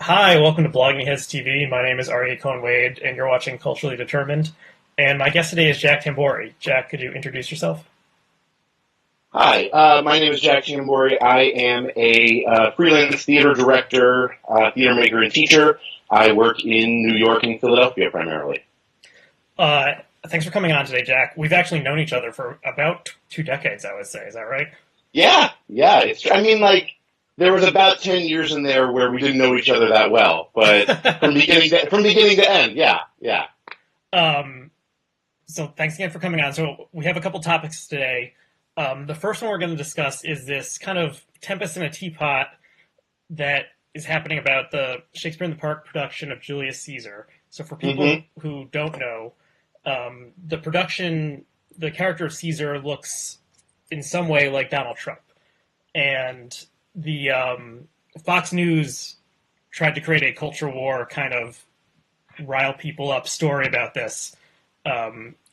Hi, welcome to Blogging Heads TV. My name is Aryeh Cohen-Wade, and you're watching Culturally Determined. And my guest today is Jack Tamburri. Jack, could you introduce yourself? Hi, my name is Jack Tamburri. I am a freelance theater director, theater maker, and teacher. I work in New York and Philadelphia primarily. Uh, Thanks for coming on today, Jack. We've actually known each other for about 2 decades, I would say. Is that right? Yeah, yeah. I mean, like, there was about 10 years in there where we didn't know each other that well, but from beginning to end, yeah, yeah. um, so thanks again for coming on. So we have a couple topics today. The first one we're going to discuss is this kind of tempest in a teapot that is happening about the Shakespeare in the Park production of Julius Caesar. So for people hmm who don't know, the production, the character of Caesar looks in some way like Donald Trump, and the Fox News tried to create a culture war kind of rile people up story about this,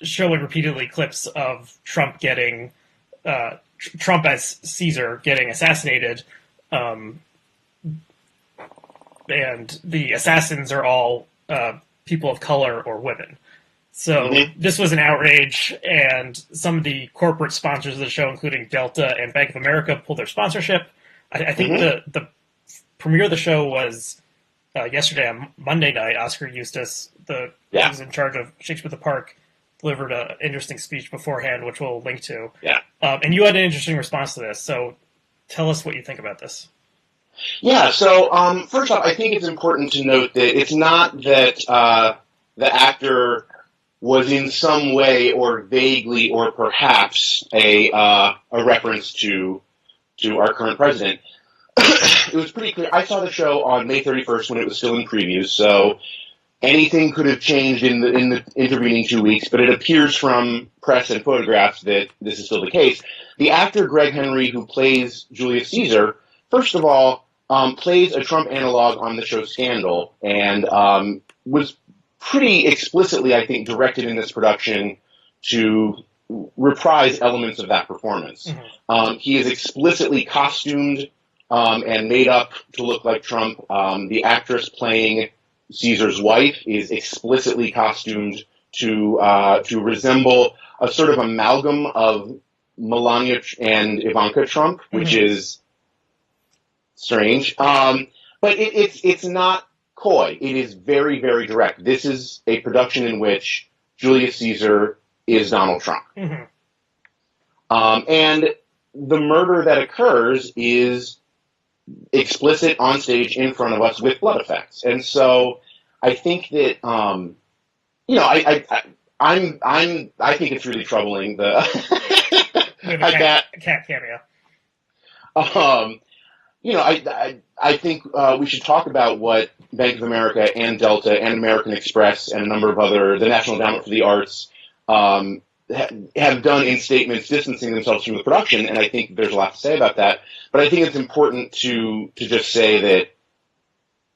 showing repeatedly clips of Trump as Caesar getting assassinated, um, and the assassins are all people of color or women. So hmm this was an outrage, and some of the corporate sponsors of the show, including Delta and Bank of America, pulled their sponsorship. I think hmm the premiere of the show was yesterday on Monday night. Oscar Eustace, the Yeah, who's in charge of Shakespeare at the Park, delivered an interesting speech beforehand, which we'll link to. yeah. And you had an interesting response to this. So tell us what you think about this. Yeah, so first off, I think it's important to note that it's not that the actor was in some way or vaguely or perhaps a reference to our current president. It was pretty clear. I saw the show on May 31st when it was still in previews, so anything could have changed in the intervening 2 weeks. But it appears from press and photographs that this is still the case. The actor Greg Henry, who plays Julius Caesar, first of all, plays a Trump analog on the show Scandal, and was pretty explicitly, I think, directed in this production to reprise elements of that performance. Mm-hmm. He is explicitly costumed and made up to look like Trump. The actress playing Caesar's wife is explicitly costumed to resemble a sort of amalgam of Melania and Ivanka Trump, which Mm-hmm. is strange. But it's not coy. It is very, very direct. This is a production in which Julius Caesar is Donald Trump. Mm-hmm. And the murder that occurs is explicit on stage in front of us with blood effects. And so I think that, I think it's really troubling. We have I got, a cat cameo. um, I think we should talk about what Bank of America and Delta and American Express and a number of other, the National Endowment for the Arts, have done in statements distancing themselves from the production, and I think there's a lot to say about that. But I think it's important to just say that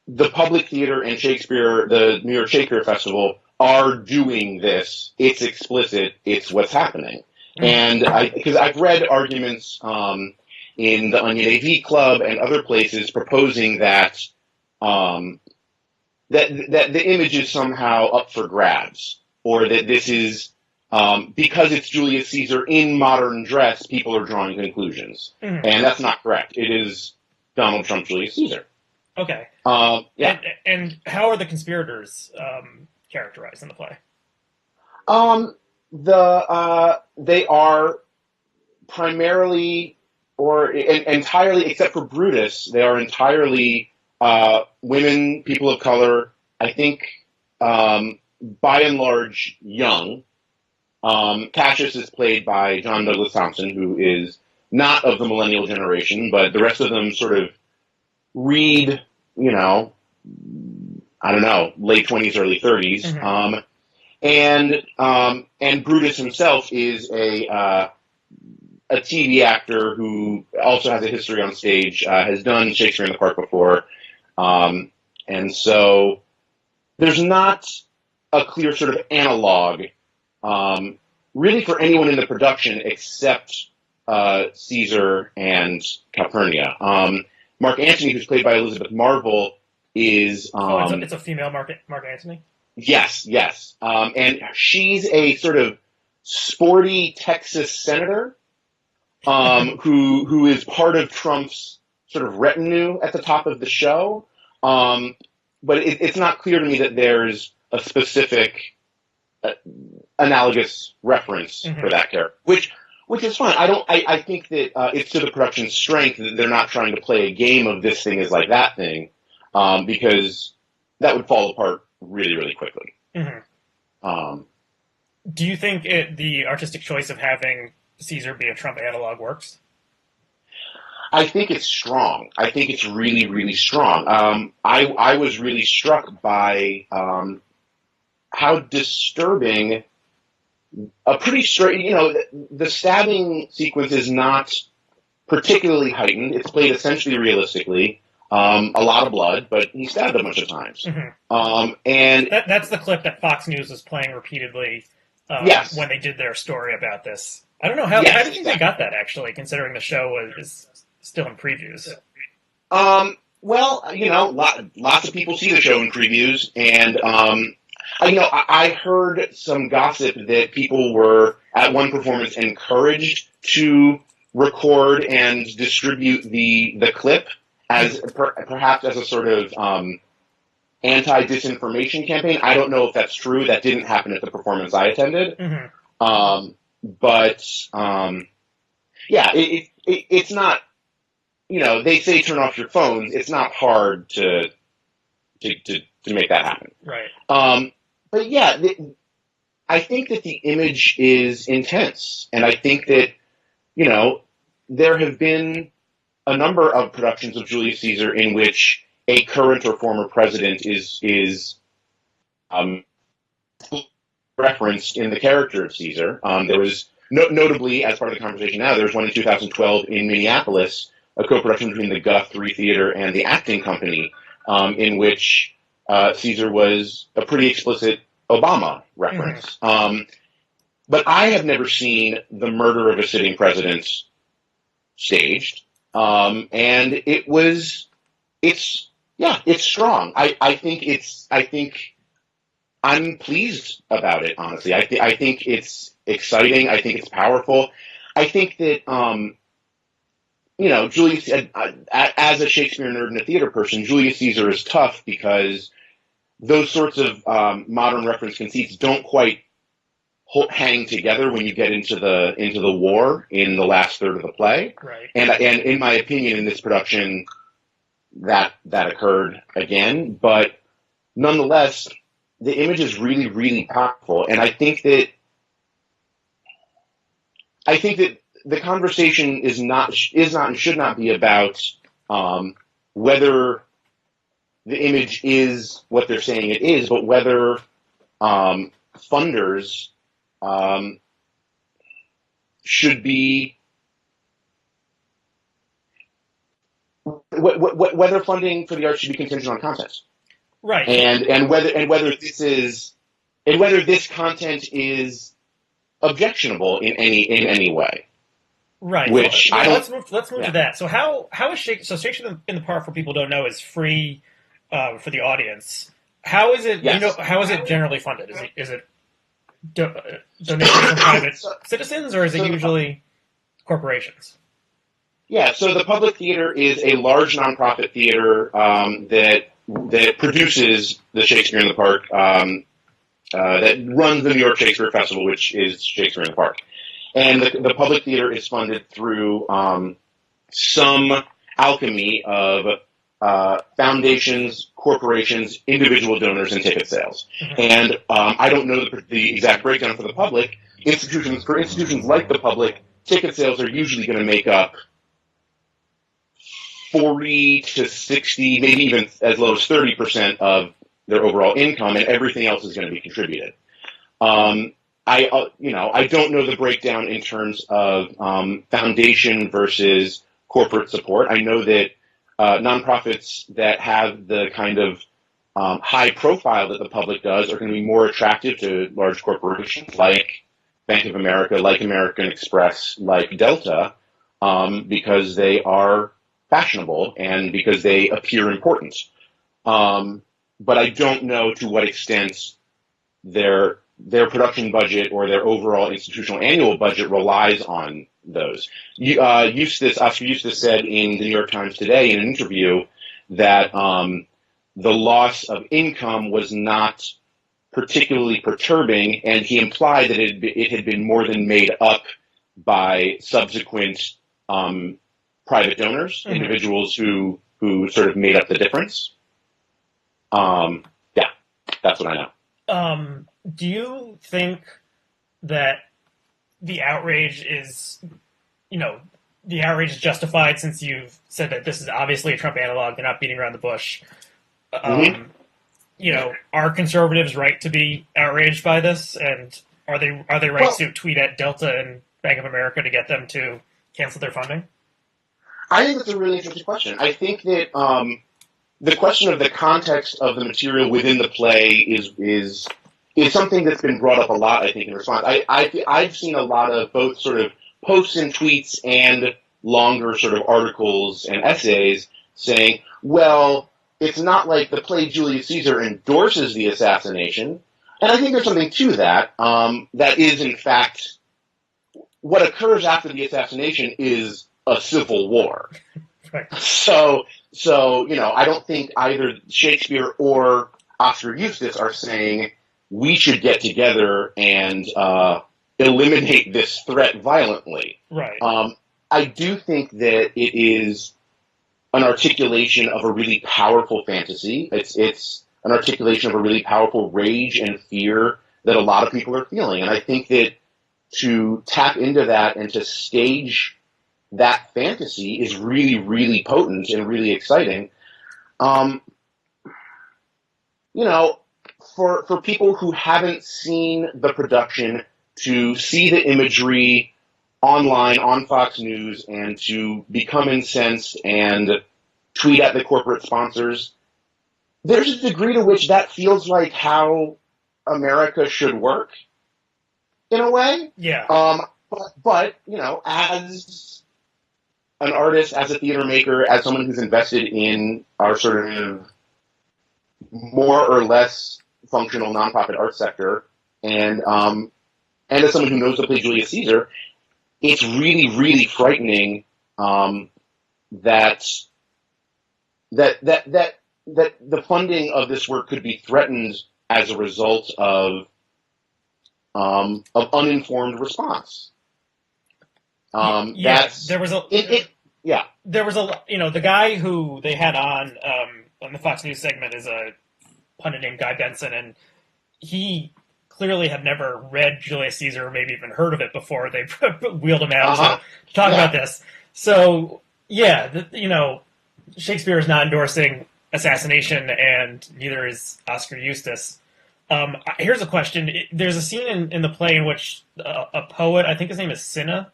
the Public Theater and Shakespeare, the New York Shakespeare Festival, are doing this. It's explicit. It's what's happening. Mm-hmm. And because I've read arguments in the Onion AV Club and other places proposing that that the image is somehow up for grabs, or that this is because it's Julius Caesar in modern dress, people are drawing conclusions, Mm-hmm. and that's not correct. It is Donald Trump, Julius Caesar. Okay. Yeah. And how are the conspirators characterized in the play? They are primarily entirely, except for Brutus, they are entirely women, people of color. I think by and large young. Cassius is played by John Douglas Thompson, who is not of the millennial generation, but the rest of them sort of read, you know, I don't know, late 20s, early 30s. Mm-hmm. And Brutus himself is a TV actor who also has a history on stage, has done Shakespeare in the Park before. And so there's not a clear sort of analog, really for anyone in the production except Caesar and Calpurnia. Mark Antony, who's played by Elizabeth Marvel, is it's a female Mark Antony. Yes, yes, and she's a sort of sporty Texas senator who is part of Trump's sort of retinue at the top of the show. But it's not clear to me that there's a specific analogous reference for that character, which is fine. I think that it's to the production's strength that they're not trying to play a game of this thing is like that thing, because that would fall apart really, really quickly. Mm-hmm. Do you think the artistic choice of having Caesar be a Trump analog works? I think it's strong. I think it's really, really strong. I was really struck by how disturbing a pretty straight, the stabbing sequence is not particularly heightened. It's played essentially realistically. A lot of blood, but he stabbed a bunch of times. Mm-hmm. And that's the clip that Fox News was playing repeatedly when they did their story about this. I don't know how do you think they got that, actually, considering the show is still in previews? Well, lots of people see the show in previews, and I heard some gossip that people were at one performance encouraged to record and distribute the clip as perhaps as a sort of anti-disinformation campaign. I don't know if that's true. That didn't happen at the performance I attended. Mm-hmm. It's not. They say turn off your phones. It's not hard to make that happen. Right. But yeah, I think that the image is intense, and I think that there have been a number of productions of Julius Caesar in which a current or former president is referenced in the character of Caesar. There was notably, as part of the conversation now, there was one in 2012 in Minneapolis, a co-production between the Guthrie Theater and the Acting Company, in which Caesar was a pretty explicit Obama reference. Mm-hmm. But I have never seen the murder of a sitting president staged. And it's strong. I think I'm pleased about it, honestly. I think it's exciting. I think it's powerful. I think that, Julius, as a Shakespeare nerd and a theater person, Julius Caesar is tough because those sorts of modern reference conceits don't quite hang together when you get into the war in the last third of the play. Right. And in my opinion, in this production, that occurred again. But nonetheless, the image is really, really powerful. And I think that the conversation is not and should not be about whether the image is what they're saying it is, but whether funders should be whether funding for the arts should be contingent on content, right? And whether this content is objectionable in any way, right? Which let's move to that. So how is Shakespeare in the Park, for people who don't know, is free for the audience? How is it? Yes. How is it generally funded? Is it donations from private citizens, or is it usually corporations? Yeah, so the Public Theater is a large nonprofit theater that produces the Shakespeare in the Park, that runs the New York Shakespeare Festival, which is Shakespeare in the Park. And the Public Theater is funded through some alchemy of foundations, corporations, individual donors, and ticket sales. Mm-hmm. And I don't know the exact breakdown for the public. For institutions like the public, ticket sales are usually going to make up 40 to 60, maybe even as low as 30% of their overall income, and everything else is going to be contributed. I don't know the breakdown in terms of foundation versus corporate support. I know that nonprofits that have the kind of high profile that the public does are going to be more attractive to large corporations like Bank of America, like American Express, like Delta, because they are fashionable and because they appear important. But I don't know to what extent their production budget or their overall institutional annual budget relies on those. Oscar Eustace said in the New York Times today in an interview that the loss of income was not particularly perturbing, and he implied that it had been more than made up by subsequent private donors, individuals who sort of made up the difference. Yeah, that's what I know. Do you think that the outrage is, justified, since you've said that this is obviously a Trump analog, they're not beating around the bush? Are conservatives right to be outraged by this? And are they right to tweet at Delta and Bank of America to get them to cancel their funding? I think that's a really interesting question. I think that the question of the context of the material within the play is something that's been brought up a lot, I think, in response. I've seen a lot of both sort of posts and tweets and longer sort of articles and essays saying, well, it's not like the play Julius Caesar endorses the assassination. And I think there's something to that. That is, in fact, what occurs after the assassination is a civil war. Right. So, I don't think either Shakespeare or Oscar Eustace are saying we should get together and eliminate this threat violently. Right. I do think that it is an articulation of a really powerful fantasy. It's an articulation of a really powerful rage and fear that a lot of people are feeling. And I think that to tap into that and to stage that fantasy is really, really potent and really exciting. For people who haven't seen the production, to see the imagery online on Fox News and to become incensed and tweet at the corporate sponsors, there's a degree to which that feels like how America should work, in a way. Yeah. But as an artist, as a theater maker, as someone who's invested in our sort of more or less functional nonprofit art sector, and as someone who knows the play Julius Caesar, it's really, really frightening that the funding of this work could be threatened as a result of uninformed response. There was the guy who they had on the Fox News segment is a pundit named Guy Benson, and he clearly had never read Julius Caesar or maybe even heard of it before they wheeled him out to talk about this. So, Shakespeare is not endorsing assassination, and neither is Oscar Eustace. Here's a question. There's a scene in the play in which a poet, I think his name is Cinna,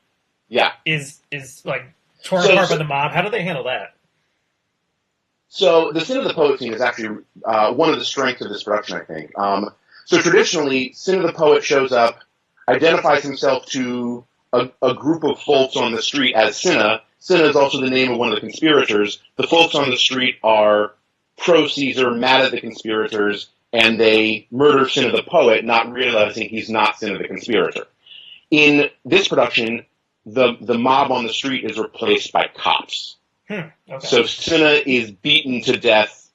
is like torn apart by the mob. How do they handle that? So the Sin of the Poet scene is actually one of the strengths of this production, I think. So traditionally, Sin of the Poet shows up, identifies himself to a group of folks on the street as Cinna. Cinna is also the name of one of the conspirators. The folks on the street are pro-Caesar, mad at the conspirators, and they murder Sin of the Poet, not realizing he's not Sin of the conspirator. In this production, the mob on the street is replaced by cops. Okay. So Cinna is beaten to death.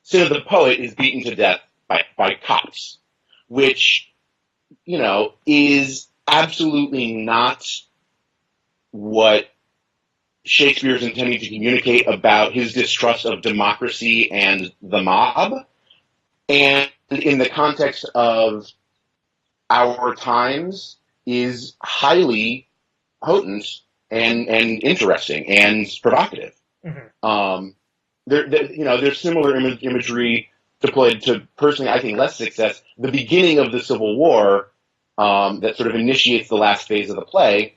Sin of the Poet is beaten to death by cops, which, is absolutely not what Shakespeare is intending to communicate about his distrust of democracy and the mob. And in the context of our times, is highly potent and interesting and provocative. Mm-hmm. There's similar imagery deployed to, personally, I think, less success. The beginning of the Civil War, that sort of initiates the last phase of the play,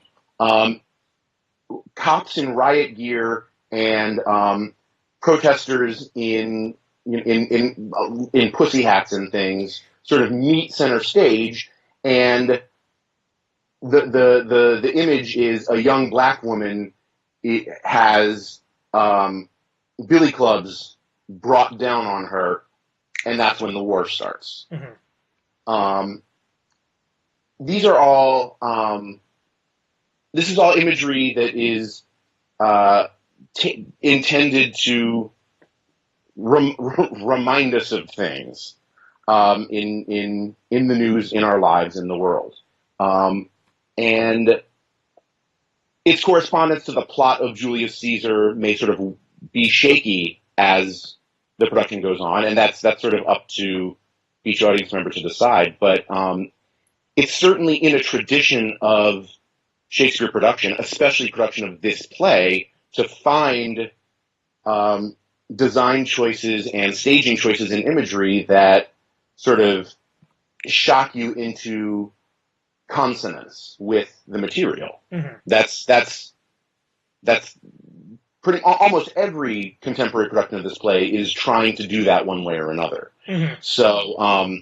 cops in riot gear and protesters in pussy hats and things sort of meet center stage, and the image is a young black woman has billy clubs brought down on her, and that's when the war starts. Mm-hmm. These are all this is all imagery that is intended to remind us of things in the news, in our lives, in the world, and its correspondence to the plot of Julius Caesar may sort of be shaky as the production goes on, and that's sort of up to each audience member to decide. But it's certainly in a tradition of Shakespeare production, especially production of this play, to find design choices and staging choices in imagery that sort of shock you into consonance with the material. Mm-hmm. That's pretty almost every contemporary production of this play is trying to do that one way or another. Mm-hmm. So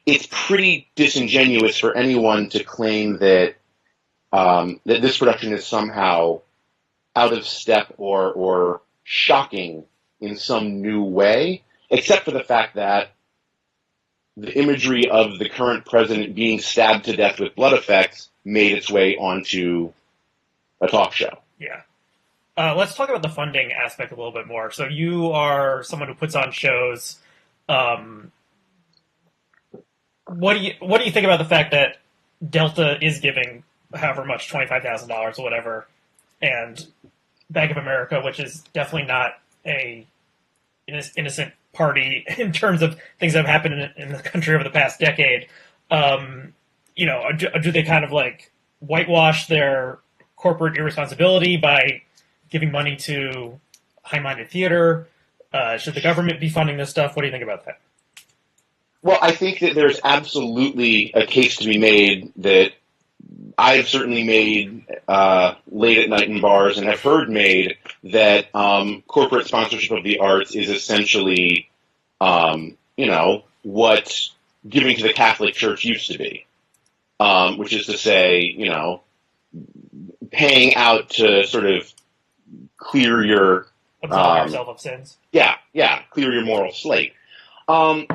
it's pretty disingenuous for anyone to claim that that this production is somehow out of step or shocking in some new way, except for the fact that the imagery of the current president being stabbed to death with blood effects made its way onto a talk show. Yeah. Let's talk about the funding aspect a little bit more. So you are someone who puts on shows. What do you think about the fact that Delta is giving however much, $25,000 or whatever, and Bank of America, which is definitely not a innocent party in terms of things that have happened in the country over the past decade, do they kind of like whitewash their corporate irresponsibility by giving money to high-minded theater? Should the government be funding this stuff? What do you think about that? Well, I think that there's absolutely a case to be made that I've certainly made late at night in bars and have heard made that corporate sponsorship of the arts is essentially, what giving to the Catholic Church used to be, which is to say, paying out to sort of clear your absolve yourself of sins. Yeah, clear your moral slate. I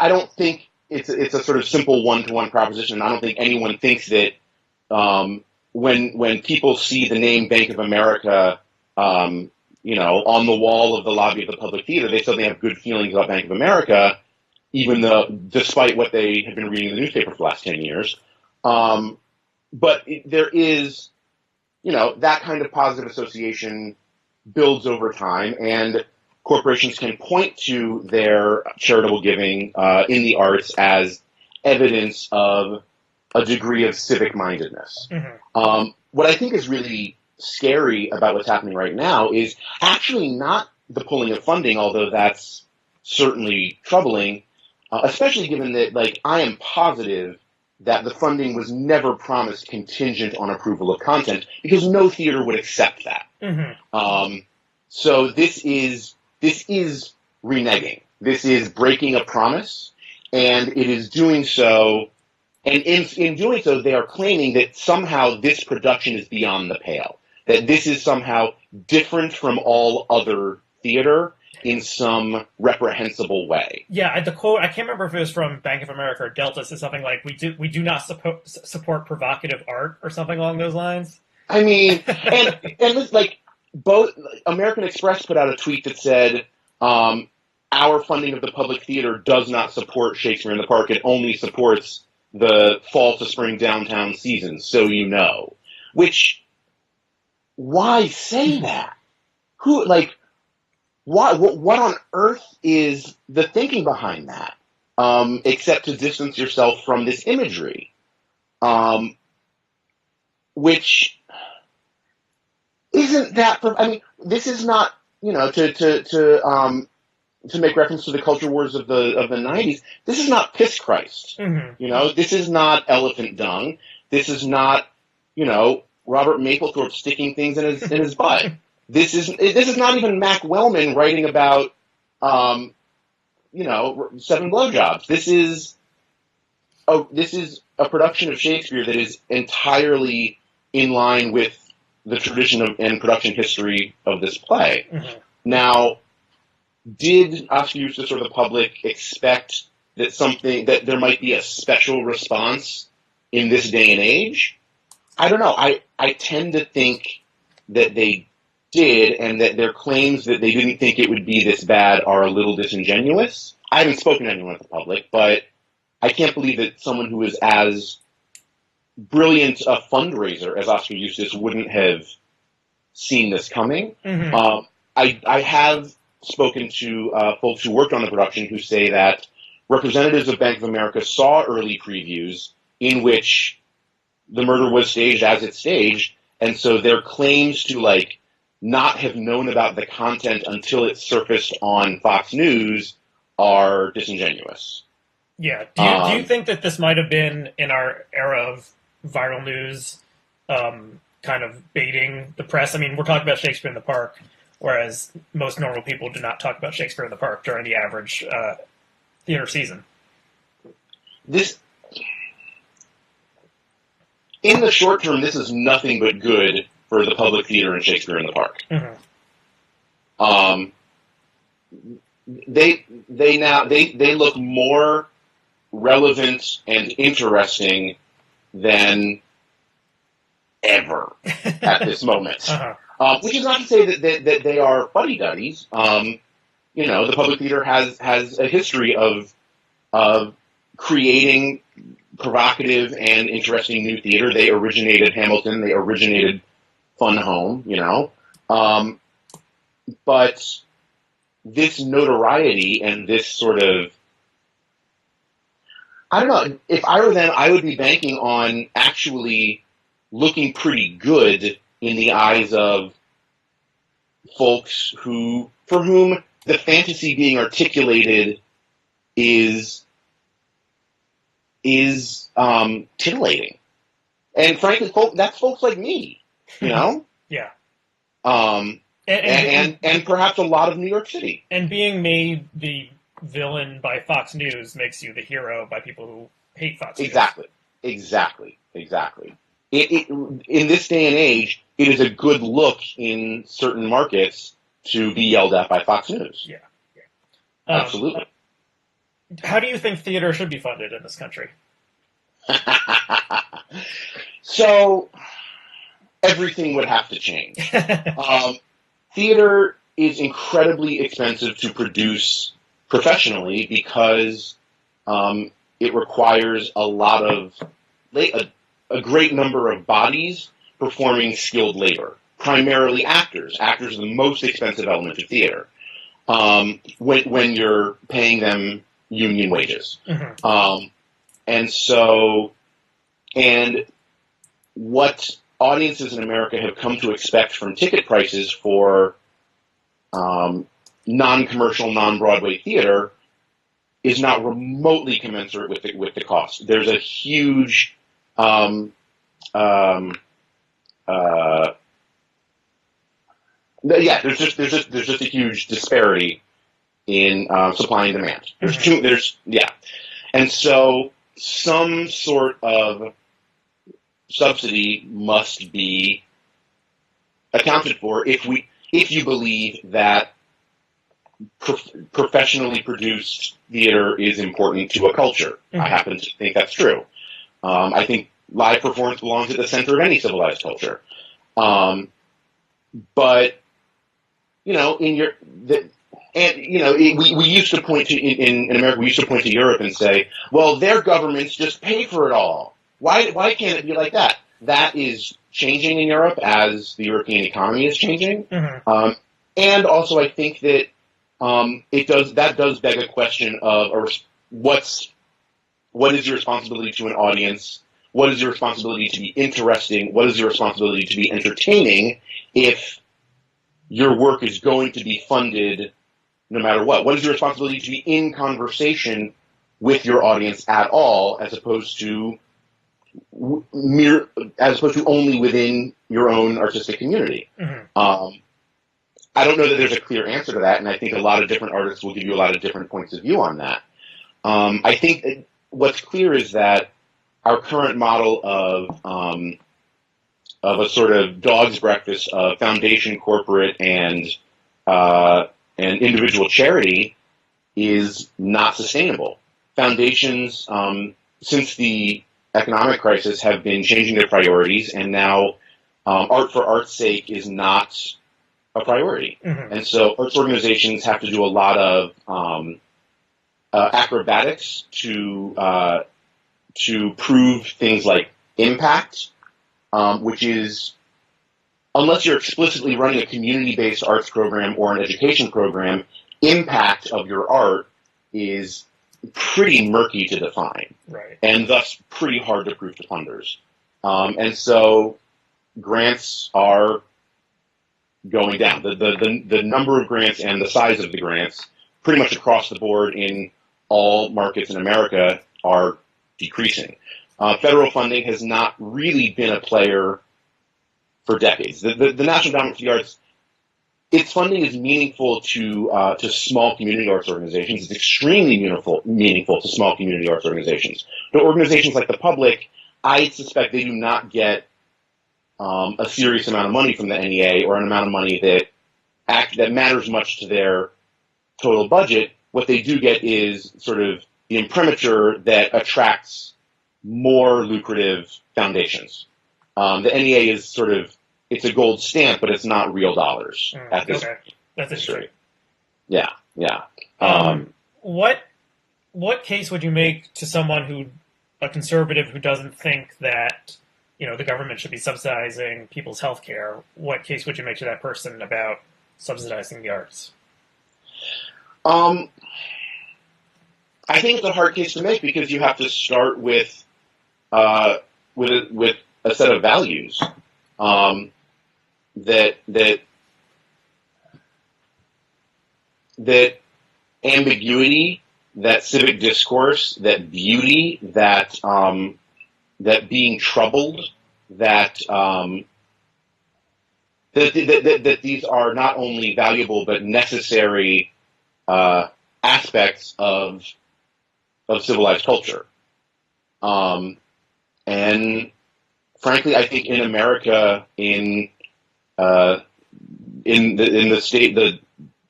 don't think it's a sort of simple one-to-one proposition. I don't think anyone thinks that when people see the name Bank of America, on the wall of the lobby of the Public Theater, they suddenly have good feelings about Bank of America, even though, despite what they have been reading in the newspaper for the last 10 years. But there is, that kind of positive association builds over time, and corporations can point to their charitable giving in the arts as evidence of a degree of civic mindedness. Mm-hmm. What I think is really scary about what's happening right now is actually not the pulling of funding, although that's certainly troubling, especially given that, I am positive that the funding was never promised contingent on approval of content, because no theater would accept that. Mm-hmm. So this is reneging. This is breaking a promise, and it is doing so. And in doing so, they are claiming that somehow this production is beyond the pale, that this is somehow different from all other theater in some reprehensible way. Yeah, the quote, I can't remember if it was from Bank of America or Delta, said something like, we do not support provocative art, or something along those lines. I mean, and it's both American Express put out a tweet that said, our funding of the Public Theater does not support Shakespeare in the Park. It only supports the fall to spring downtown seasons, so you know. Which, why say that? What on earth is the thinking behind that? Except to distance yourself from this imagery. Which isn't that, this is not, to make reference to the culture wars of the 90s, this is not piss Christ. Mm-hmm. This is not elephant dung. This is not, Robert Mapplethorpe sticking things in his butt. This is not even Mac Wellman writing about, 7 blowjobs. This is a production of Shakespeare that is entirely in line with the tradition and production history of this play. Mm-hmm. Now, did Oscar Eustis or the public expect that there might be a special response in this day and age? I don't know. I tend to think that they did, and that their claims that they didn't think it would be this bad are a little disingenuous. I haven't spoken to anyone at the public, but I can't believe that someone who is as brilliant a fundraiser as Oscar Eustis wouldn't have seen this coming. Mm-hmm. I have spoken to folks who worked on the production who say that representatives of Bank of America saw early previews in which the murder was staged as it's staged, and so their claims to not have known about the content until it surfaced on Fox News are disingenuous. Yeah. Do you think that this might have been, in our era of viral news, kind of baiting the press? I mean, we're talking about Shakespeare in the Park, whereas most normal people do not talk about Shakespeare in the Park during the average theater season. In the short term, this is nothing but good for the public theater and Shakespeare in the Park. Mm-hmm. They look more relevant and interesting than ever at this moment. Uh-huh. Which is not to say that they are fuddy-duddies. The public theater has a history of creating provocative and interesting new theater. They originated Hamilton. They originated Fun Home. But this notoriety and this sort of, I don't know, if I were them, I would be banking on actually looking pretty good in the eyes of folks for whom the fantasy being articulated is titillating. And frankly, that's folks like me, Yeah. And perhaps a lot of New York City. And being made the villain by Fox News makes you the hero by people who hate Fox News. Exactly. In this day and age, it is a good look in certain markets to be yelled at by Fox News. Yeah. Absolutely. How do you think theater should be funded in this country? So, everything would have to change. Theater is incredibly expensive to produce professionally because it requires a great number of bodies performing skilled labor, primarily actors. Actors are the most expensive element of theater when you're paying them union wages. Mm-hmm. And what audiences in America have come to expect from ticket prices for non-commercial, non-Broadway theater is not remotely commensurate with the cost. There's a huge there's just a huge disparity in supply and demand. And so some sort of subsidy must be accounted for if you believe that professionally produced theater is important to a culture. Mm-hmm. I happen to think that's true. I think live performance belongs at the center of any civilized culture. But we used to point to in America. We used to point to Europe and say, "Well, their governments just pay for it all. Why can't it be like that?" That is changing in Europe as the European economy is changing. Mm-hmm. And also, I think that that does beg a question of what is your responsibility to an audience? What is your responsibility to be interesting? What is your responsibility to be entertaining if your work is going to be funded no matter what? What is your responsibility to be in conversation with your audience at all, as opposed to only within your own artistic community? Mm-hmm. I don't know that there's a clear answer to that, and I think a lot of different artists will give you a lot of different points of view on that. I think what's clear is that our current model of a sort of dog's breakfast of foundation, corporate, and individual charity is not sustainable. Foundations, since the economic crisis, have been changing their priorities, and now art for art's sake is not a priority. Mm-hmm. And so arts organizations have to do a lot of acrobatics to prove things like impact, which is, unless you're explicitly running a community-based arts program or an education program, impact of your art is pretty murky to define, right, and thus pretty hard to prove to funders. And so grants are going down. The number of grants and the size of the grants, pretty much across the board in all markets in America, are decreasing. Federal funding has not really been a player for decades. The National Endowment for the Arts, its funding is meaningful to small community arts organizations. It's extremely meaningful to small community arts organizations. The organizations like the public, I suspect they do not get a serious amount of money from the NEA, or an amount of money that matters much to their total budget. What they do get is sort of the imprimatur that attracts more lucrative foundations. The NEA is sort of, it's a gold stamp, but it's not real dollars at this okay. That's interesting. Yeah. What case would you make to someone a conservative who doesn't think that, the government should be subsidizing people's health care? What case would you make to that person about subsidizing the arts? I think it's a hard case to make, because you have to start with a set of values that ambiguity, that civic discourse, that beauty, that being troubled, that these are not only valuable but necessary aspects of civilized culture. And frankly, I think in America, in the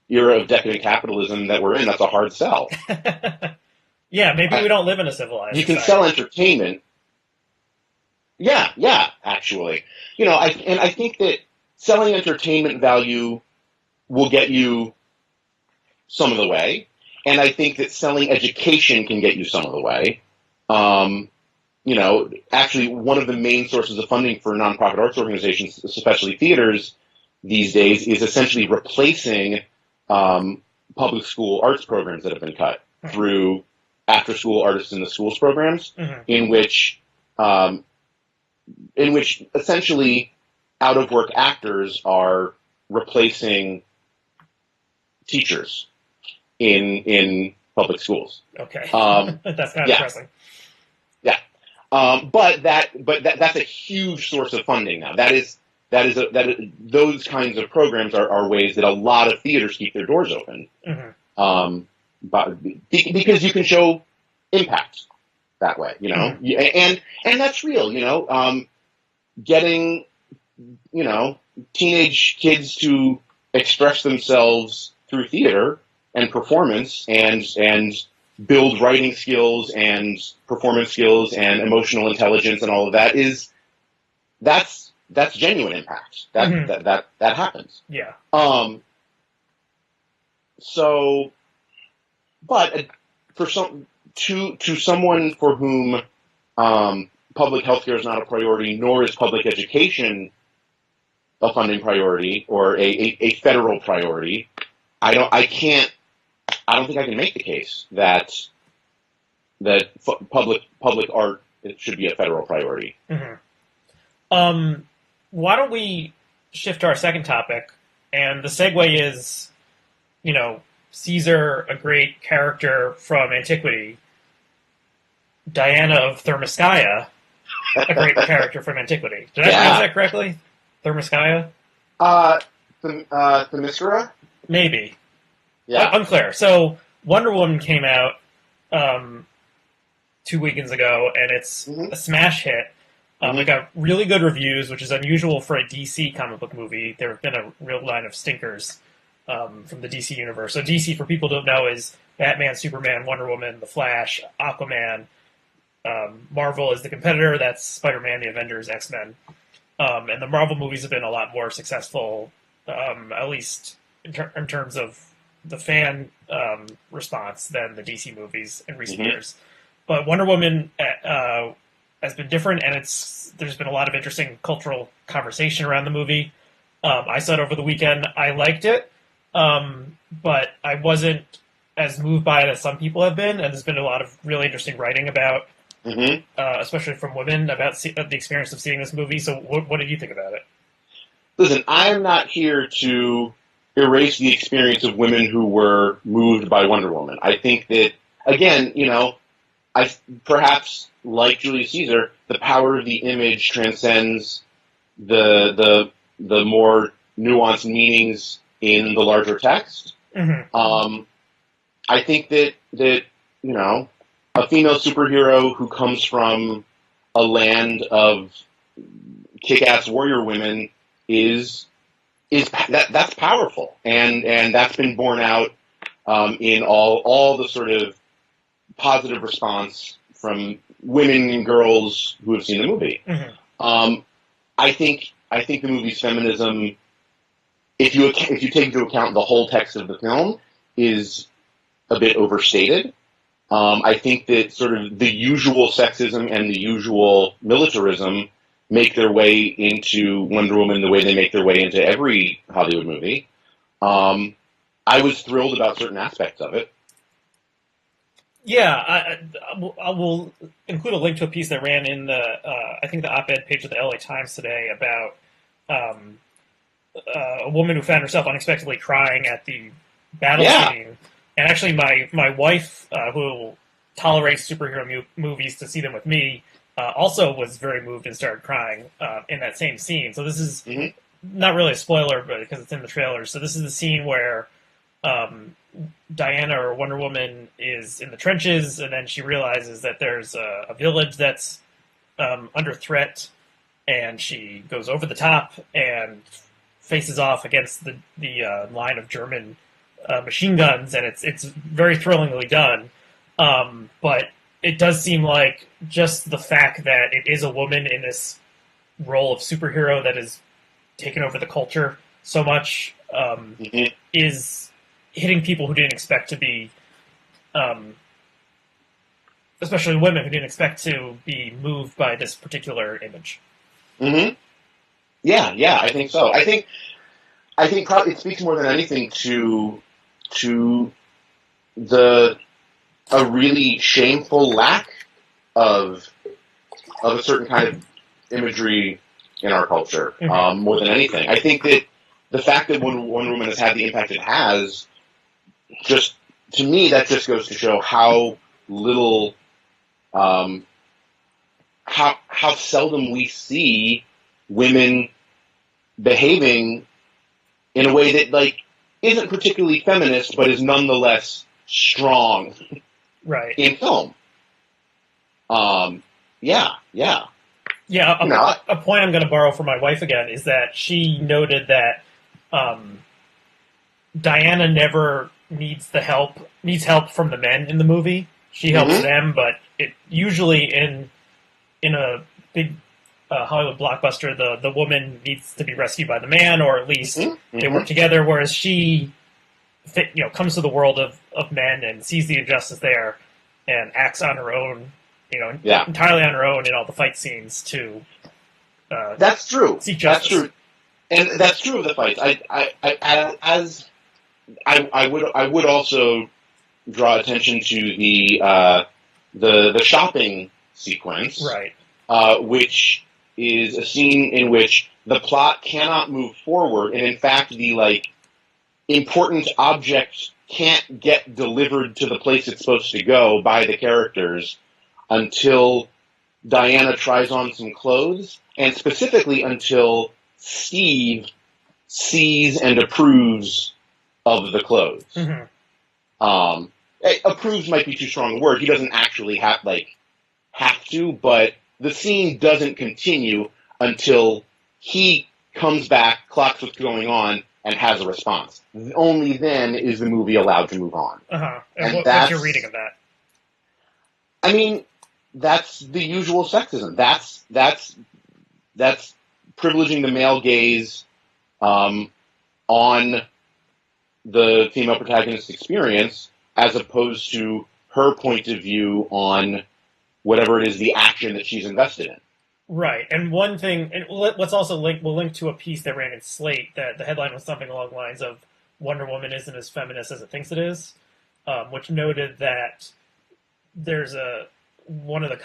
era of decadent capitalism that we're in, that's a hard sell. Yeah, maybe we don't live in a civilized You can society. sell entertainment. Yeah, actually. I think that selling entertainment value will get you some of the way, and I think that selling education can get you some of the way. Actually, one of the main sources of funding for nonprofit arts organizations, especially theaters, these days, is essentially replacing public school arts programs that have been cut through after-school artists in the schools programs, in which essentially out-of-work actors are replacing teachers in public schools. Okay, that's kind of depressing. Yeah, but that's a huge source of funding now. Those kinds of programs are ways that a lot of theaters keep their doors open, because you can show impact that way, and that's real, getting teenage kids to express themselves through theater and performance and build writing skills and performance skills and emotional intelligence and all of that that's genuine impact. That happens. Yeah. So, but for someone for whom public healthcare is not a priority, nor is public education a funding priority or a federal priority, I don't think I can make the case that public art should be a federal priority. Why don't we shift to our second topic? And the segue is, Caesar, a great character from antiquity, Diana of Thermoscaia, a great character from antiquity. Did I pronounce that correctly? Thermoscaia? Themyscira? Maybe. Yeah. Unclear. So Wonder Woman came out 2 weekends ago, and it's a smash hit. It got really good reviews, which is unusual for a DC comic book movie. There have been a real line of stinkers from the DC universe. So DC, for people who don't know, is Batman, Superman, Wonder Woman, The Flash, Aquaman. Marvel is the competitor. That's Spider-Man, the Avengers, X-Men. And the Marvel movies have been a lot more successful, at least in terms of the fan response, than the DC movies in recent years. But Wonder Woman has been different, and there's been a lot of interesting cultural conversation around the movie. I saw it over the weekend. I liked it, but I wasn't as moved by it as some people have been, and there's been a lot of really interesting writing about, especially from women, about the experience of seeing this movie. So what did you think about it? Listen, I am not here to erase the experience of women who were moved by Wonder Woman. I think that, again, I perhaps, like Julius Caesar, the power of the image transcends the more nuanced meanings in the larger text. I think that a female superhero who comes from a land of kick-ass warrior women that's powerful, and that's been borne out in all the sort of positive response from women and girls who have seen the movie. I think the movie's feminism, if you take into account the whole text of the film, is a bit overstated. I think that sort of the usual sexism and the usual militarism make their way into Wonder Woman the way they make their way into every Hollywood movie. I was thrilled about certain aspects of it. Yeah, I will include a link to a piece that ran in I think the op-ed page of the LA Times today about a woman who found herself unexpectedly crying at the battle scene. And actually, my wife, who tolerates superhero movies to see them with me, also was very moved and started crying in that same scene. So this is not really a spoiler, but because it's in the trailer. So this is the scene where Diana, or Wonder Woman, is in the trenches, and then she realizes that there's a village that's under threat, and she goes over the top and faces off against the line of German machine guns, and it's very thrillingly done. But it does seem like just the fact that it is a woman in this role of superhero that has taken over the culture so much is hitting people who didn't expect to be, especially women who didn't expect to be moved by this particular image. Yeah, I think so. I think probably it speaks more than anything to a really shameful lack of a certain kind of imagery in our culture, more than anything. I think that the fact that Wonder Woman has had the impact it has, just, to me, that just goes to show how little, how seldom we see women behaving in a way that, like, isn't particularly feminist, but is nonetheless strong. Right. In film. Yeah. A point I'm going to borrow from my wife again is that she noted that Diana never needs help from the men in the movie. She helps them, but it usually in a big Hollywood blockbuster, the woman needs to be rescued by the man, or at least they work together. Whereas she, comes to the world of men and sees the injustice there, and acts on her own, entirely on her own in all the fight scenes to. That's true. Seek justice. That's true, and that's true of the fights. I would also draw attention to the shopping sequence, right? Which is a scene in which the plot cannot move forward, and in fact, the important object can't get delivered to the place it's supposed to go by the characters until Diana tries on some clothes, and specifically until Steve sees and approves of the clothes. Approves might be too strong a word. He doesn't actually have to, but the scene doesn't continue until he comes back, clocks what's going on, and has a response. Only then is the movie allowed to move on. Uh-huh. And what's your reading of that? I mean, that's the usual sexism. That's privileging the male gaze on the female protagonist's experience as opposed to her point of view on whatever it is, the action that she's invested in. Right. And one thing, and let's also we'll link to a piece that ran in Slate that the headline was something along the lines of Wonder Woman isn't as feminist as it thinks it is, which noted that there's one of the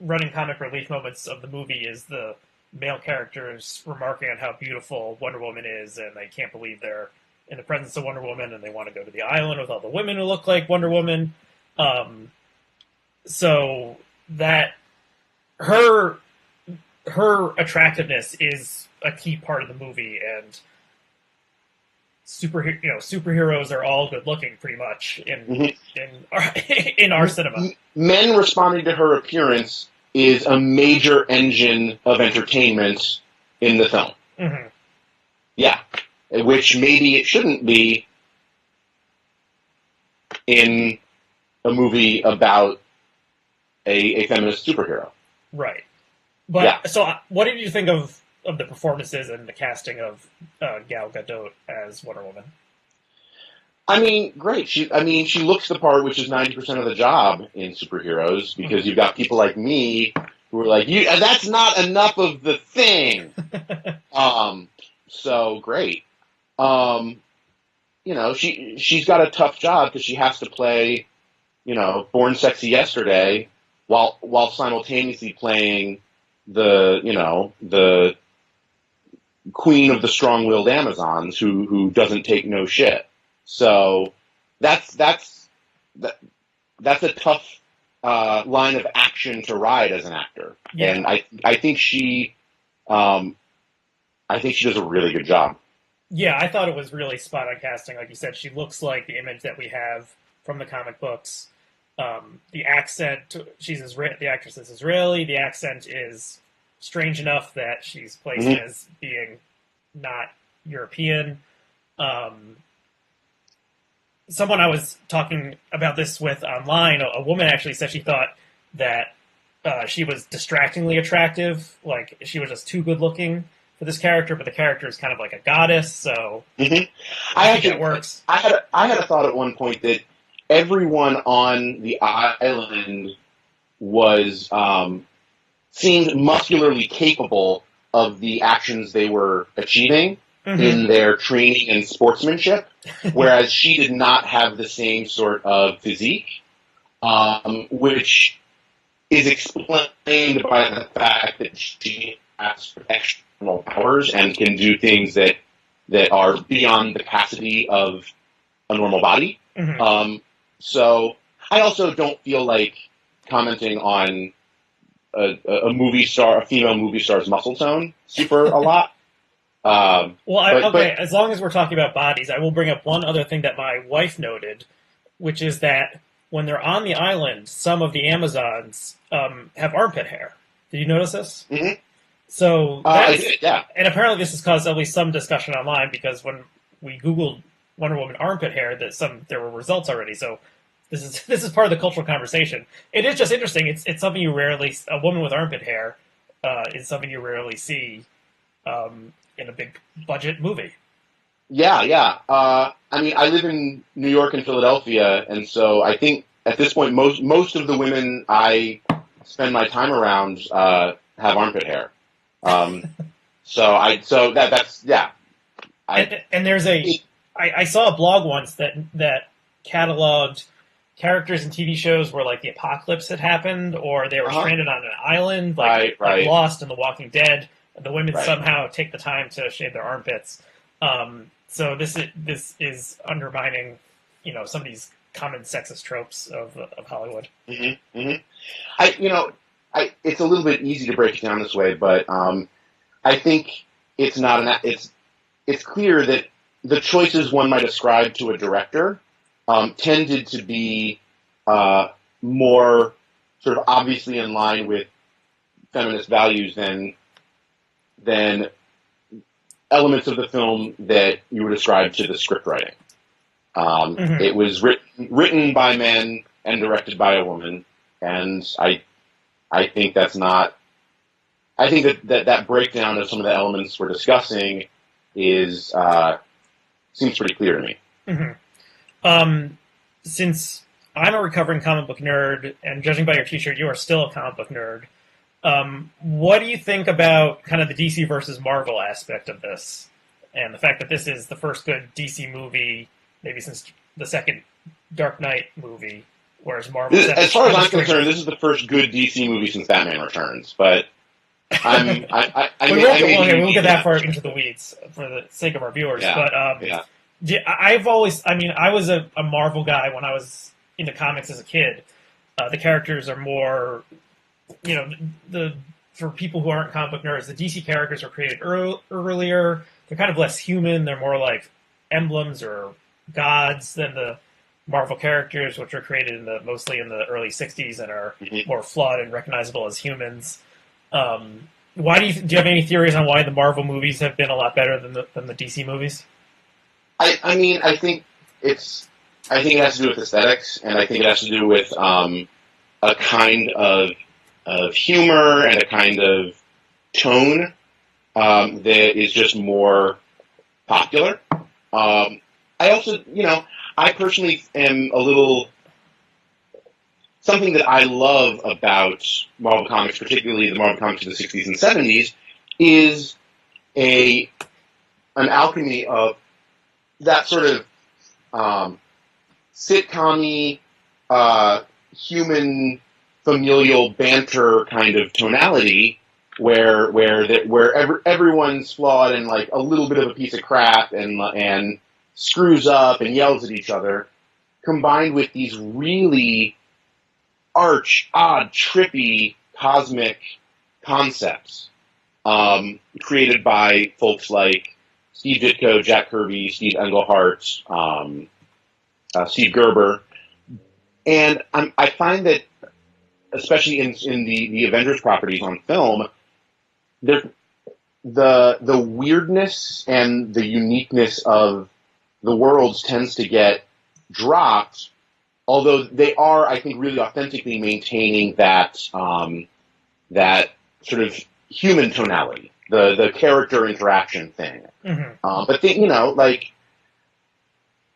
running comic relief moments of the movie is the male characters remarking on how beautiful Wonder Woman is, and they can't believe they're in the presence of Wonder Woman, and they want to go to the island with all the women who look like Wonder Woman. So that her attractiveness is a key part of the movie, and superheroes are all good looking pretty much in our cinema. Men responding to her appearance is a major engine of entertainment in the film. Mm-hmm. Yeah, which maybe it shouldn't be in a movie about a feminist superhero. Right. But So what did you think of the performances and the casting of Gal Gadot as Wonder Woman? I mean, great. She looks the part, which is 90% of the job in superheroes, because you've got people like me who are like, that's not enough of the thing. So great. She's got a tough job because she has to play, Born Sexy Yesterday while simultaneously playing the queen of the strong-willed Amazons who doesn't take no shit. So that's a tough line of action to ride as an actor, and I think she does a really good job. Yeah, I thought it was really spot on casting. Like you said, she looks like the image that we have from the comic books. The accent, the actress is Israeli. The accent is strange enough that she's placed as being not European. Someone I was talking about this with online, a woman actually said she thought that she was distractingly attractive, like she was just too good looking for this character, but the character is kind of like a goddess, so I think it works. I had a thought at one point that everyone on the island was seemed muscularly capable of the actions they were achieving in their training and sportsmanship, whereas she did not have the same sort of physique, which is explained by the fact that she has external powers and can do things that are beyond the capacity of a normal body. So I also don't feel like commenting on a female movie star's muscle tone a lot. As long as we're talking about bodies, I will bring up one other thing that my wife noted, which is that when they're on the island, some of the Amazons have armpit hair. Did you notice this? Mm-hmm. So I did, yeah. And apparently this has caused at least some discussion online, because when we Googled Wonder Woman armpit hair, there were results already. So this is part of the cultural conversation. It is just interesting. It's something a woman with armpit hair is something you rarely see in a big budget movie. Yeah. I live in New York and Philadelphia, and so I think at this point most of the women I spend my time around have armpit hair. I saw a blog once that cataloged characters in TV shows where like the apocalypse had happened, or they were stranded on an island, like Lost and The Walking Dead. The women somehow take the time to shave their armpits. So this is undermining, some of these common sexist tropes of Hollywood. Mm-hmm. Mm-hmm. It's a little bit easy to break it down this way, but I think it's not it's clear that the choices one might ascribe to a director tended to be more sort of obviously in line with feminist values than elements of the film that you would ascribe to the script writing. It was written by men and directed by a woman, and I think that's not. I think that breakdown of some of the elements we're discussing is seems pretty clear to me. Since I'm a recovering comic book nerd, and judging by your T-shirt, you are still a comic book nerd. What do you think about kind of the DC versus Marvel aspect of this, and the fact that this is the first good DC movie, maybe since the second Dark Knight movie, whereas Marvel... As far as I'm concerned, this is the first good DC movie since Batman Returns, but we'll get that far into the weeds for the sake of our viewers. Yeah, I've always... I mean, I was a Marvel guy when I was into comics as a kid. The characters are more... for people who aren't comic book nerds, the DC characters were created earlier. They're kind of less human. They're more like emblems or gods than the Marvel characters, which were created mostly in the early 60s and are more flawed and recognizable as humans. Why do you have any theories on why the Marvel movies have been a lot better than the DC movies? I mean, I think it has to do with aesthetics, and I think it has to do with a kind of humor and a kind of tone that is just more popular. I also, I personally am a little... Something that I love about Marvel Comics, particularly the Marvel Comics of the 60s and 70s, is an alchemy of that sort of sitcom-y, human, familial banter kind of tonality, where everyone's flawed and like a little bit of a piece of crap and screws up and yells at each other, combined with these really arch, odd, trippy, cosmic concepts created by folks like Steve Ditko, Jack Kirby, Steve Englehart, Steve Gerber. And I find that, especially in the Avengers properties on film, the weirdness and the uniqueness of the worlds tends to get dropped, although they are, I think, really authentically maintaining that that sort of human tonality, the character interaction thing. But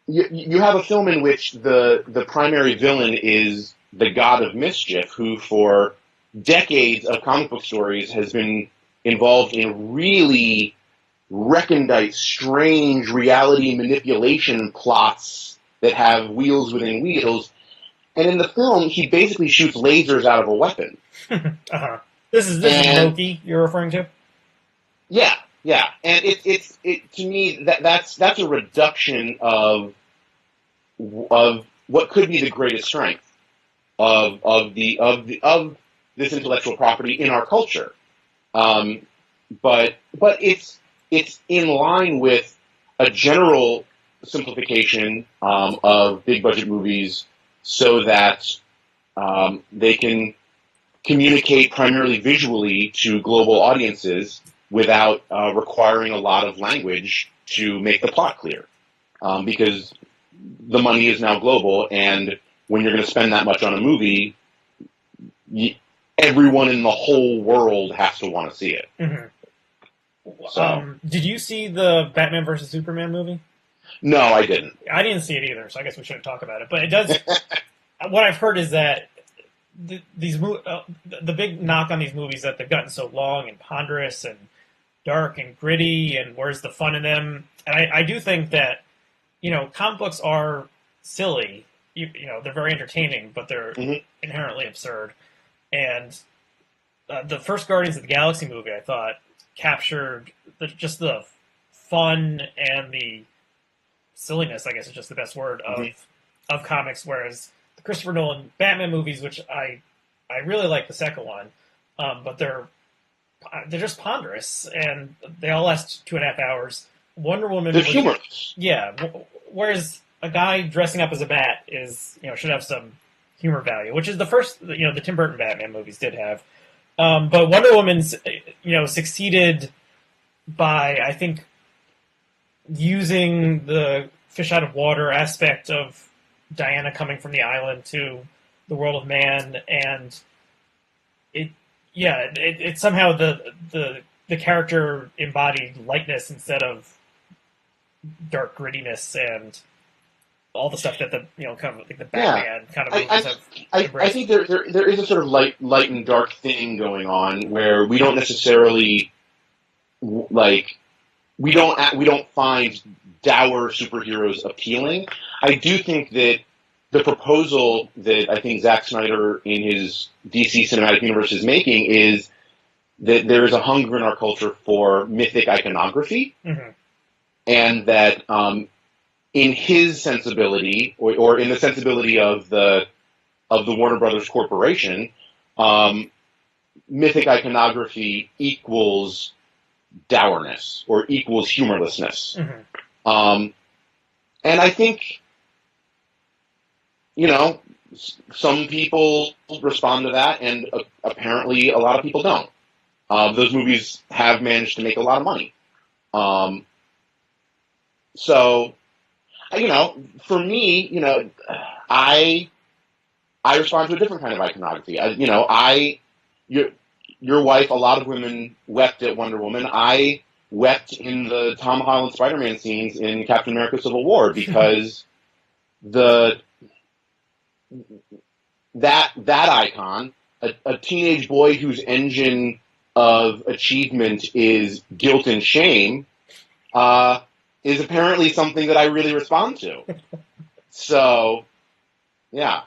you have a film in which the primary villain is the god of mischief, who for decades of comic book stories has been involved in really recondite, strange reality manipulation plots that have wheels within wheels. And in the film, he basically shoots lasers out of a weapon. This is Loki you're referring to? Yeah. And it to me that's a reduction of what could be the greatest strength of this intellectual property in our culture. But it's in line with a general simplification of big budget movies so that they can communicate primarily visually to global audiences without requiring a lot of language to make the plot clear. Because the money is now global, and when you're going to spend that much on a movie, everyone in the whole world has to want to see it. So, did you see the Batman vs. Superman movie? No, I didn't. I didn't see it either, so I guess we shouldn't talk about it. But it does. What I've heard is that the big knock on these movies is that they've gotten so long and ponderous and dark and gritty, and where's the fun in them? And I do think that comic books are silly. They're very entertaining, but they're inherently absurd. And the first Guardians of the Galaxy movie, I thought, captured just the fun and the silliness, I guess is just the best word, of comics, whereas the Christopher Nolan Batman movies, which I really like the second one, but they're just ponderous, and they all last 2.5 hours. Wonder Woman... They're humorous. Yeah, whereas a guy dressing up as a bat should have some humor value, which is the first, the Tim Burton Batman movies did have. But Wonder Woman's, succeeded by, I think, using the fish out of water aspect of Diana coming from the island to the world of man, and it somehow the character embodied lightness instead of dark grittiness and all the stuff that the kind of like the Batman kind of movies have embraced. I think there is a sort of light and dark thing going on where we don't necessarily we don't find dour superheroes appealing. I do think that the proposal that I think Zack Snyder in his DC Cinematic Universe is making is that there is a hunger in our culture for mythic iconography, and that in his sensibility, or in the sensibility of the Warner Brothers Corporation, mythic iconography equals dourness or equals humorlessness. And I think, some people respond to that, and apparently a lot of people don't. Those movies have managed to make a lot of money. So, for me, I respond to a different kind of iconography. Your wife, a lot of women wept at Wonder Woman. I wept in the Tom Holland Spider-Man scenes in Captain America: Civil War because that icon, a teenage boy whose engine of achievement is guilt and shame, is apparently something that I really respond to. So, yeah.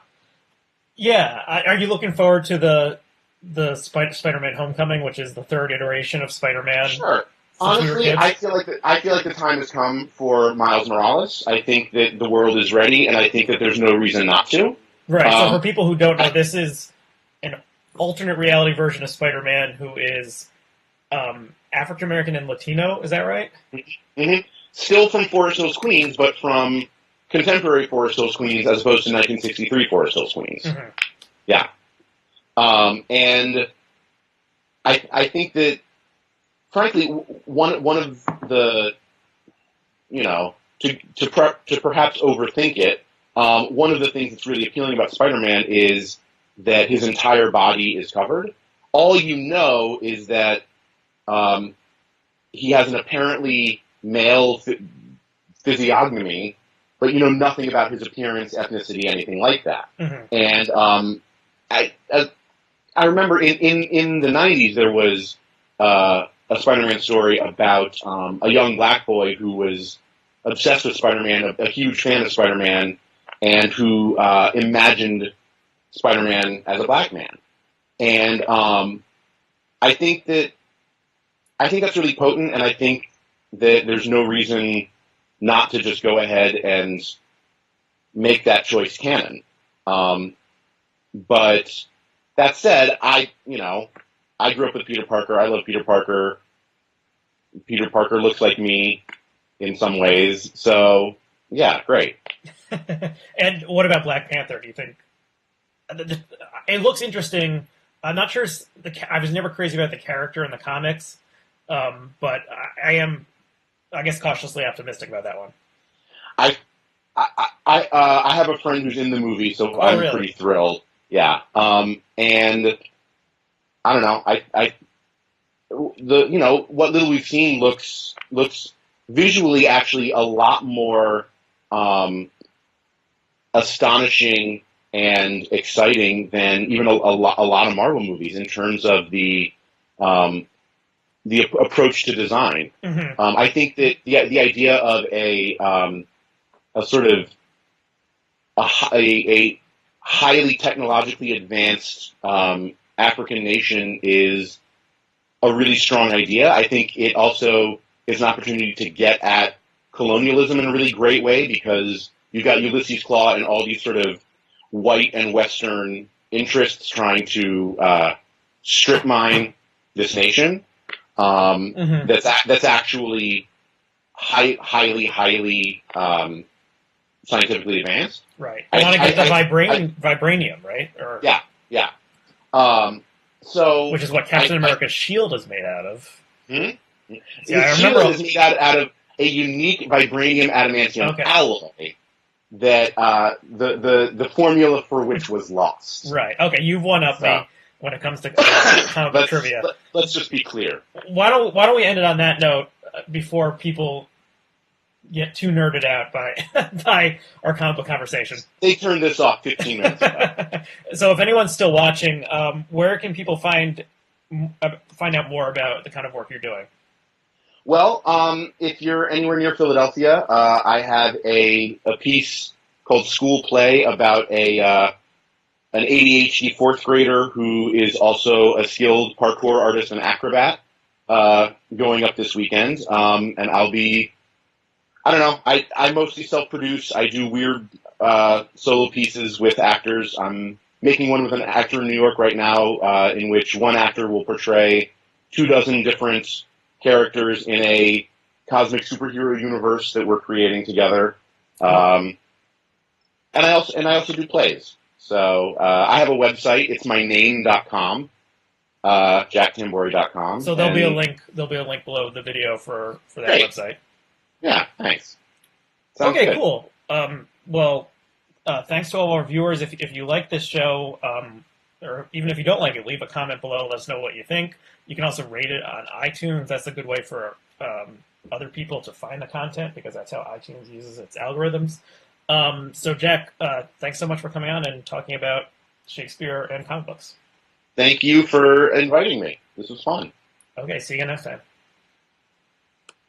Yeah. Are you looking forward to the Spider-Man Homecoming, which is the third iteration of Spider-Man? Sure. Honestly, I feel like the time has come for Miles Morales. I think that the world is ready, and I think that there's no reason not to. Right. So for people who don't know, this is an alternate reality version of Spider-Man who is African American and Latino. Is that right? Mm-hmm. Still from Forest Hills, Queens, but from contemporary Forest Hills, Queens, as opposed to 1963 Forest Hills, Queens. Yeah. And I think that, frankly, one of the, to perhaps overthink it, one of the things that's really appealing about Spider-Man is that his entire body is covered. All you know is that he has an apparently male physiognomy, but you know nothing about his appearance, ethnicity, anything like that. And I remember in the 90s there was a Spider-Man story about a young black boy who was obsessed with Spider-Man, a huge fan of Spider-Man, and who imagined Spider-Man as a black man. And I think that's really potent, and I think that there's no reason not to just go ahead and make that choice canon. But that said, I grew up with Peter Parker. I love Peter Parker. Peter Parker looks like me in some ways. So, yeah, great. And what about Black Panther? Do you think it looks interesting? I'm not sure. I was never crazy about the character in the comics, but I am, I guess, cautiously optimistic about that one. I have a friend who's in the movie, so I'm really? Pretty thrilled. Yeah. And I don't know. What little we've seen looks visually actually a lot more astonishing and exciting than even a lot of Marvel movies in terms of the approach to design. I think that the idea of a sort of a highly technologically advanced African nation is a really strong idea. I think it also is an opportunity to get at colonialism in a really great way, because you've got Ulysses Klaue and all these sort of white and Western interests trying to strip mine this nation. That's actually highly scientifically advanced. Right. I want to get the vibranium, right? Yeah. So, which is what Captain America's shield is made out of. Hmm? See, I His remember shield is made out of a unique vibranium adamantium alloy that the formula for which was lost. Right. Okay, you've one up me when it comes to comic book trivia. Let's just be clear. Why don't we end it on that note before people get too nerded out by our comic book conversation? They turned this off 15 minutes ago. So if anyone's still watching, where can people find out more about the kind of work you're doing? Well, if you're anywhere near Philadelphia, I have a piece called School Play about an ADHD fourth grader who is also a skilled parkour artist and acrobat going up this weekend. And I'll be, I don't know, I mostly self-produce. I do weird solo pieces with actors. I'm making one with an actor in New York right now in which one actor will portray 24 different characters in a cosmic superhero universe that we're creating together. And I also do plays. So I have a website. It's myname.com, jacktamburri.com. So there'll be a link below the video for that website. Yeah, thanks. Sounds okay, good. Cool. Well, thanks to all our viewers. If you like this show, or even if you don't like it, leave a comment below. Let us know what you think. You can also rate it on iTunes. That's a good way for other people to find the content because that's how iTunes uses its algorithms. So, Jack, thanks so much for coming on and talking about Shakespeare and comic books. Thank you for inviting me. This was fun. Okay, see you next time.